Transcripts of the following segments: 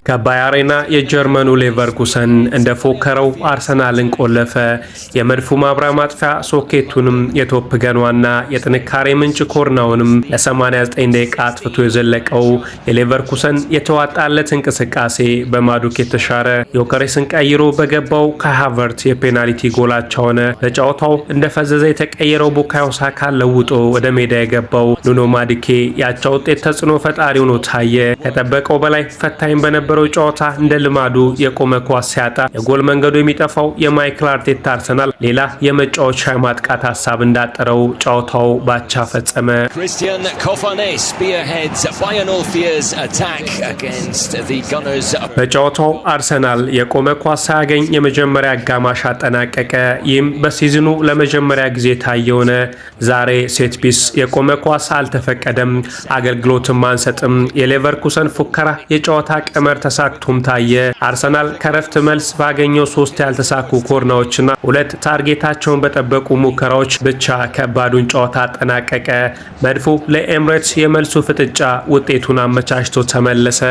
ከባያሬና የጀርመኑ ሌቨርኩሰን እንደ ፎከረው አርሰናልን ቆለፈ። የመድፉ ማብሪያ ማጥፊያ ሶኬቱንም የቶፕ ገኗና የጥንካሬ ምንጭ ኮርናውንም ለ89 ደቂቃ አጥፍቶ የዘለቀው የሌቨርኩሰን የተዋጣለት እንቅስቃሴ በማዱክ የተሻረ ዮከሬስን ቀይሮ በገባው ከሃቨርት የፔናልቲ ጎላቸው ሆነ። በጨዋታው እንደፈዘዘ የተቀየረው ቡካዮ ሳካ ለውጦ ወደ ሜዳ የገባው ኑኖ ማዱኬ ያቻ ውጤት ተጽዕኖ ፈጣሪ ሆኖ ታየ። ከጠበቀው በላይ ፈታኝ በነበረው ጨዋታ እንደ ልማዱ የቆመ ኳስ ሲያጣ የጎል መንገዱ የሚጠፋው የማይክል አርቴታ አርሰናል ሌላ የመጫወቻ ማጥቃት ሐሳብ እንዳጠረው ጨዋታው ባቻ ፈጸመ። በጨዋታው አርሰናል የቆመ ኳስ ሳያገኝ የመጀመሪያ አጋማሽ አጠናቀቀ። ይህም በሲዝኑ ለመጀመሪያ ጊዜ ታየውነ። ዛሬ ሴት ፒስ የቆመ ኳስ አልተፈቀደም፣ አገልግሎትም አንሰጥም። የሌቨርኩሰን ፉከራ የጨዋታ ቀመር ተሳክቶም ታየ። አርሰናል ከረፍት መልስ ባገኘው 3 ያልተሳኩ ኮርናዎችና 2 ታርጌታቸውን በጠበቁ ሙከራዎች ብቻ ከባዱን ጨዋታ አጠናቀቀ። መድፉ ለኤምሬትስ የመልሱ ፍጥጫ ውጤቱን አመቻችቶ ተመለሰ።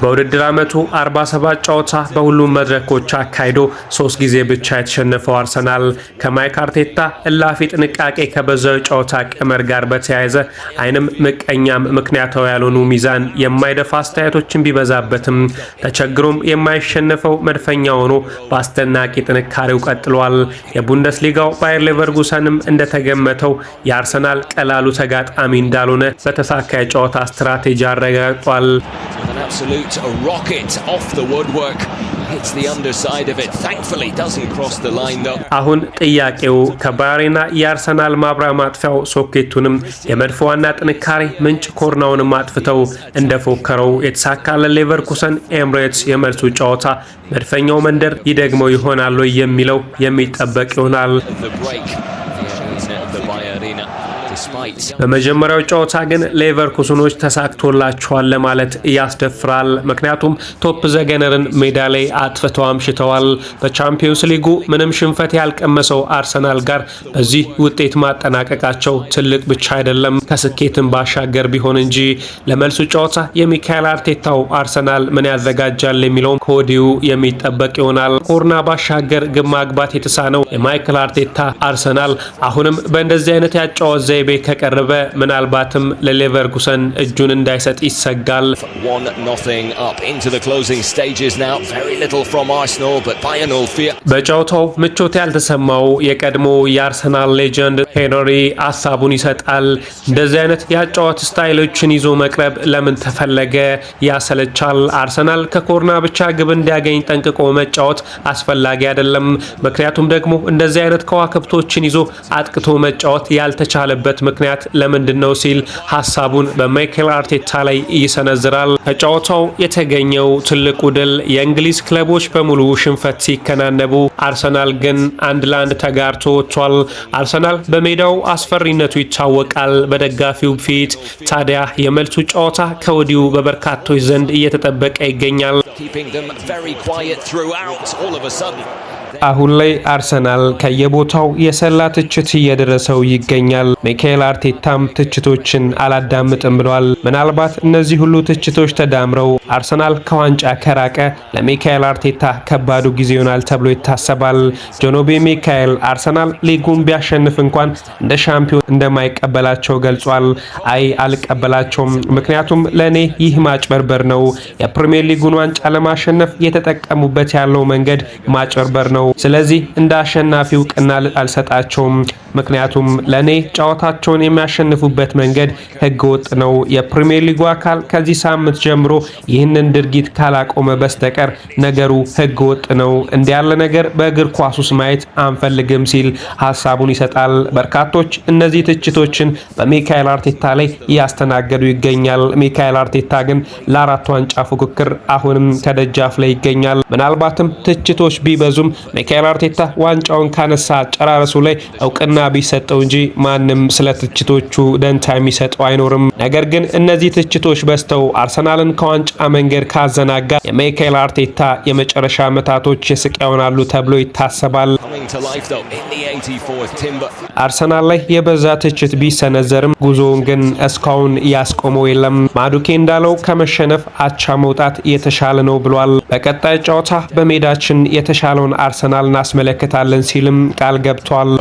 በውድድር ዓመቱ 47 ጨዋታ በሁሉም መድረኮች አካሂዶ 3 ጊዜ ብቻ የተሸነፈው አርሰናል ከማይክ አርቴታ እላፊ ጥንቃቄ ከበዛው ጨዋታ ቀመር ጋር በተያያዘ አይንም ምቀኛም ምክንያታዊ ያልሆኑ ሚዛን የማይደፋ አስተያየቶችን ቢበዛበትም ተቸግሮም የማይሸነፈው መድፈኛ ሆኖ በአስደናቂ ጥንካሬው ቀጥሏል። የቡንደስሊጋው ባየር ሌቨርኩሰንም እንደተገመተው የአርሰናል ቀላሉ ተጋጣሚ እንዳልሆነ በተሳካ የጨዋታ ስትራቴጂ አረጋግጧል። አሁን ጥያቄው ከባያሬና የአርሰናል ማብሪያ ማጥፊያው ሶኬቱንም የመድፍ ዋና ጥንካሬ ምንጭ ኮርናውንም አጥፍተው እንደፎከረው የተሳካለ ሌቨርኩሰን ኤምሬትስ የመልሱ ጨዋታ መድፈኛው መንደር ይደግመው ይሆናል የሚለው የሚጠበቅ ይሆናል። በመጀመሪያው ጨዋታ ግን ሌቨርኩሰኖች ተሳክቶላቸዋል ለማለት ያስደፍራል። ምክንያቱም ቶፕ ዘገነርን ሜዳ ላይ አጥፍተው አምሽተዋል። በቻምፒዮንስ ሊጉ ምንም ሽንፈት ያልቀመሰው አርሰናል ጋር በዚህ ውጤት ማጠናቀቃቸው ትልቅ ብቻ አይደለም ከስኬትም ባሻገር ቢሆን እንጂ። ለመልሱ ጨዋታ የሚካኤል አርቴታው አርሰናል ምን ያዘጋጃል የሚለው ከወዲሁ የሚጠበቅ ይሆናል። ኮርና ባሻገር ግብ ማግባት የተሳነው የማይክል አርቴታ አርሰናል አሁንም በእንደዚህ አይነት ያጫወት ዘይቤ ከቀረበ ምናልባትም ለሌቨርኩሰን እጁን እንዳይሰጥ ይሰጋል። በጨዋታው ምቾት ያልተሰማው የቀድሞ የአርሰናል ሌጀንድ ሄንሪ ሀሳቡን ይሰጣል። እንደዚህ አይነት የአጫወት ስታይሎችን ይዞ መቅረብ ለምን ተፈለገ? ያሰለቻል። አርሰናል ከኮርና ብቻ ግብ እንዲያገኝ ጠንቅቆ መጫወት አስፈላጊ አይደለም። ምክንያቱም ደግሞ እንደዚህ አይነት ከዋክብቶችን ይዞ አጥቅቶ መጫወት ያልተቻለበት ምክንያት ለምንድነው ሲል ሐሳቡን በማይክል አርቴታ ላይ ይሰነዝራል። ከጨዋታው የተገኘው ትልቁ ድል የእንግሊዝ ክለቦች በሙሉ ሽንፈት ሲከናነቡ አርሰናል ግን 1-1 ተጋርቶ ወጥቷል። አርሰናል በሜዳው አስፈሪነቱ ይታወቃል በደጋፊው ፊት። ታዲያ የመልሱ ጨዋታ ከወዲሁ በበርካቶች ዘንድ እየተጠበቀ ይገኛል። አሁን ላይ አርሰናል ከየቦታው የሰላ ትችት እየደረሰው ይገኛል። ሚካኤል አርቴታም ትችቶችን አላዳምጥም ብሏል። ምናልባት እነዚህ ሁሉ ትችቶች ተዳምረው አርሰናል ከዋንጫ ከራቀ ለሚካኤል አርቴታ ከባዱ ጊዜ ይሆናል ተብሎ ይታሰባል። ጆኖቤ ሚካኤል አርሰናል ሊጉን ቢያሸንፍ እንኳን እንደ ሻምፒዮን እንደማይቀበላቸው ገልጿል። አይ አልቀበላቸውም፣ ምክንያቱም ለእኔ ይህ ማጭበርበር ነው። የፕሪሚየር ሊጉን ዋንጫ ለማሸነፍ የተጠቀሙበት ያለው መንገድ ማጭበርበር ነው። ስለዚህ እንደ አሸናፊው እውቅና አልሰጣቸውም። ምክንያቱም ለኔ ጨዋታቸውን የሚያሸንፉበት መንገድ ህገወጥ ነው። የፕሪሚየር ሊጉ አካል ከዚህ ሳምንት ጀምሮ ይህንን ድርጊት ካላቆመ በስተቀር ነገሩ ህገወጥ ነው። እንዲህ ያለ ነገር በእግር ኳስ ውስጥ ማየት አንፈልግም ሲል ሐሳቡን ይሰጣል። በርካቶች እነዚህ ትችቶችን በሚካኤል አርቴታ ላይ እያስተናገዱ ይገኛል። ሚካኤል አርቴታ ግን ለ4 ዋንጫ ፉክክር አሁንም ከደጃፍ ላይ ይገኛል። ምናልባትም ትችቶች ቢበዙም ሚኬል አርቴታ ዋንጫውን ካነሳ ጨራረሱ ላይ እውቅና ቢሰጠው እንጂ ማንም ስለ ትችቶቹ ደንታ የሚሰጠው አይኖርም። ነገር ግን እነዚህ ትችቶች በስተው አርሰናልን ከዋንጫ መንገድ ካዘናጋ የሚኬል አርቴታ የመጨረሻ ዓመታቶች የስቅ ይሆናሉ ተብሎ ይታሰባል። አርሰናል ላይ የበዛ ትችት ቢሰነዘርም ጉዞውን ግን እስካሁን ያስቆመው የለም። ማዱኬ እንዳለው ከመሸነፍ አቻ መውጣት የተሻለ ነው ብሏል። በቀጣይ ጨዋታ በሜዳችን የተሻለውን አርሰናል እናስመለከታለን ሲልም ቃል ገብቷል።